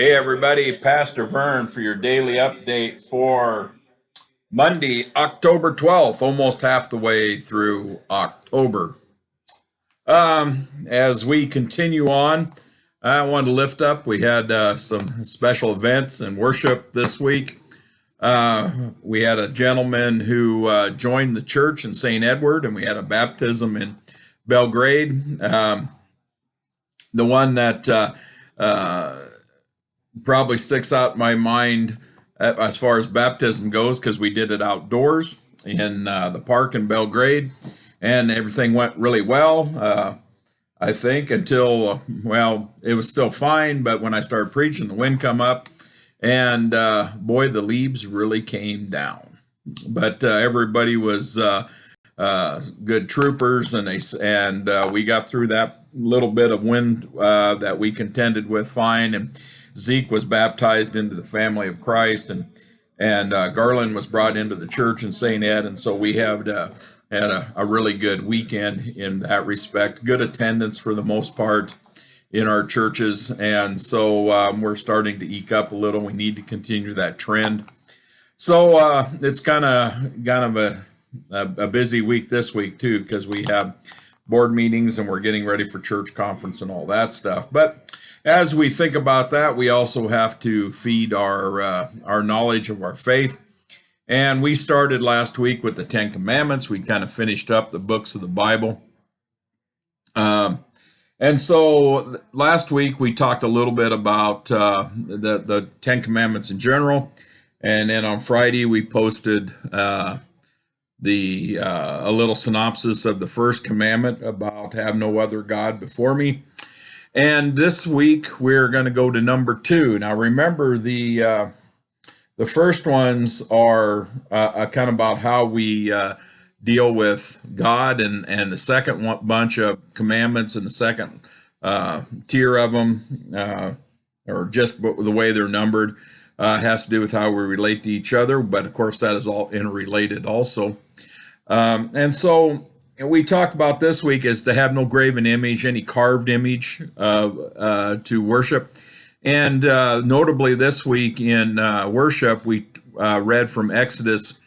Hey, everybody, Pastor Vern for your daily update for Monday, October 12th, almost half the way through October. As we continue on, I want to lift up. We had some special events and worship this week. We had a gentleman who joined the church in St. Edward, and we had a baptism in Belgrade. The one that probably sticks out in my mind as far as baptism goes because we did it outdoors in the park in Belgrade, and everything went really well. I think until well, it was still fine, but when I started preaching, the wind come up, and boy, the leaves really came down. But everybody was good troopers, and we got through that little bit of wind that we contended with fine. And Zeke was baptized into the family of Christ, and Garland was brought into the church in St. Ed, and so we have had a really good weekend in that respect. Good attendance for the most part in our churches, and so we're starting to eke up a little. We need to continue that trend. So it's kind of a busy week this week too, because we have board meetings and we're getting ready for church conference and all that stuff. But as we think about that, we also have to feed our knowledge of our faith. And we started last week with the Ten Commandments. We kind of finished up the books of the Bible. And so last week we talked a little bit about the Ten Commandments in general. And then on Friday we posted a little synopsis of the first commandment about have no other God before me. And this week we're going to go to number 2. Now remember the first ones are kind of about how we deal with God, and the second bunch of commandments and the second tier of them, or just the way they're numbered, has to do with how we relate to each other. But of course, that is all interrelated also. And so we talked about this week is to have no graven image, any carved image to worship. And notably this week in worship, we read from Exodus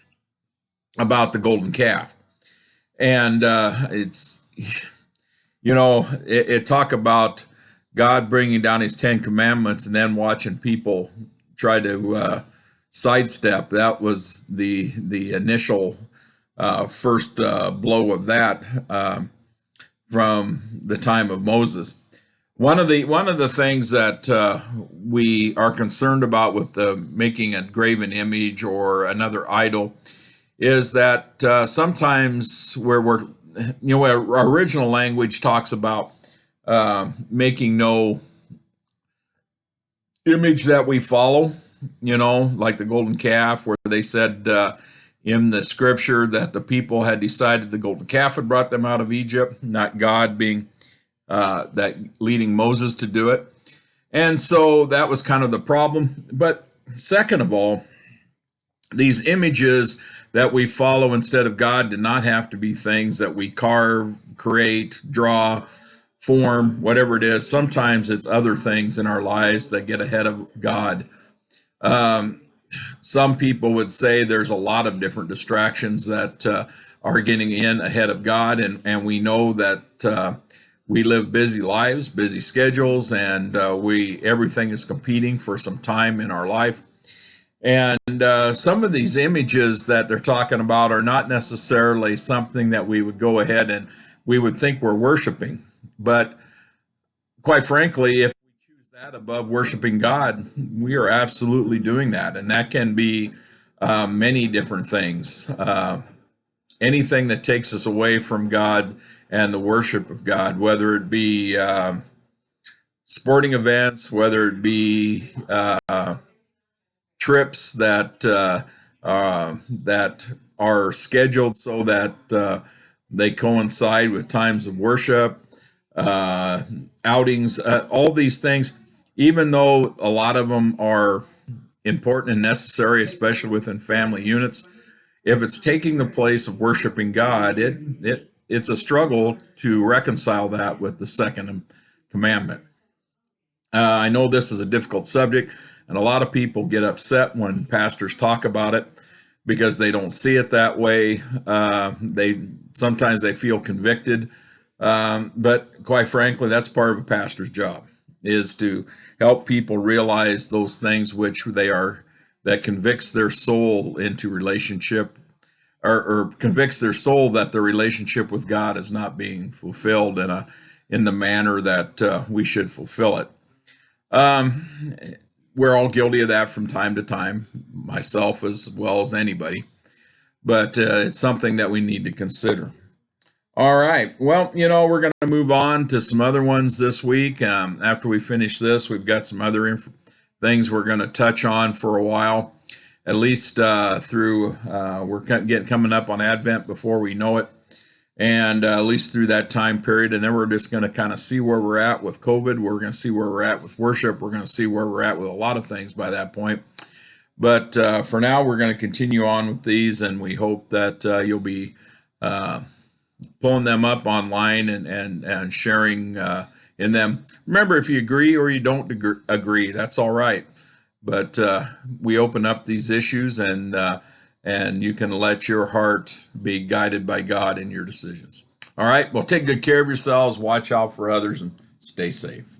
about the golden calf. And it's, it talk about God bringing down his 10 commandments and then watching people try to sidestep. That was the initial first blow of that from the time of Moses. One of the things that we are concerned about with making a graven image or another idol is that sometimes where our original language talks about making no image that we follow, like the golden calf, where they said in the scripture that the people had decided the golden calf had brought them out of Egypt, not God being that leading Moses to do it. And so that was kind of the problem. But second of all, these images that we follow instead of God did not have to be things that we carve, create, draw, form, whatever it is. Sometimes it's other things in our lives that get ahead of God. Some people would say there's a lot of different distractions that are getting in ahead of God, and we know that we live busy lives, busy schedules, and everything is competing for some time in our life. And some of these images that they're talking about are not necessarily something that we would go ahead and we would think we're worshiping. But quite frankly, if we choose that above worshiping God, we are absolutely doing that. And that can be many different things. Anything that takes us away from God and the worship of God, whether it be sporting events, whether it be trips that are scheduled so that they coincide with times of worship, outings, all these things, even though a lot of them are important and necessary, especially within family units, if it's taking the place of worshiping God, it's a struggle to reconcile that with the second commandment. I know this is a difficult subject, and a lot of people get upset when pastors talk about it because they don't see it that way. They sometimes they feel convicted, but quite frankly, that's part of a pastor's job, is to help people realize those things which they are, that convicts their soul into relationship, or convicts their soul that their relationship with God is not being fulfilled in the manner that we should fulfill it. Um, we're all guilty of that from time to time, myself as well as anybody, but it's something that we need to consider. All right. Well, we're going to move on to some other ones this week. After we finish this, we've got some other things we're going to touch on for a while, at least through, we're coming up on Advent before we know it, and at least through that time period. And then we're just going to kind of see where we're at with COVID. We're going to see where we're at with worship. We're going to see where we're at with a lot of things by that point. But for now, we're going to continue on with these, and we hope that you'll be pulling them up online and sharing in them. Remember, if you agree or you don't agree, that's all right. But we open up these issues, and you can let your heart be guided by God in your decisions. All right. Well, take good care of yourselves, watch out for others, and stay safe.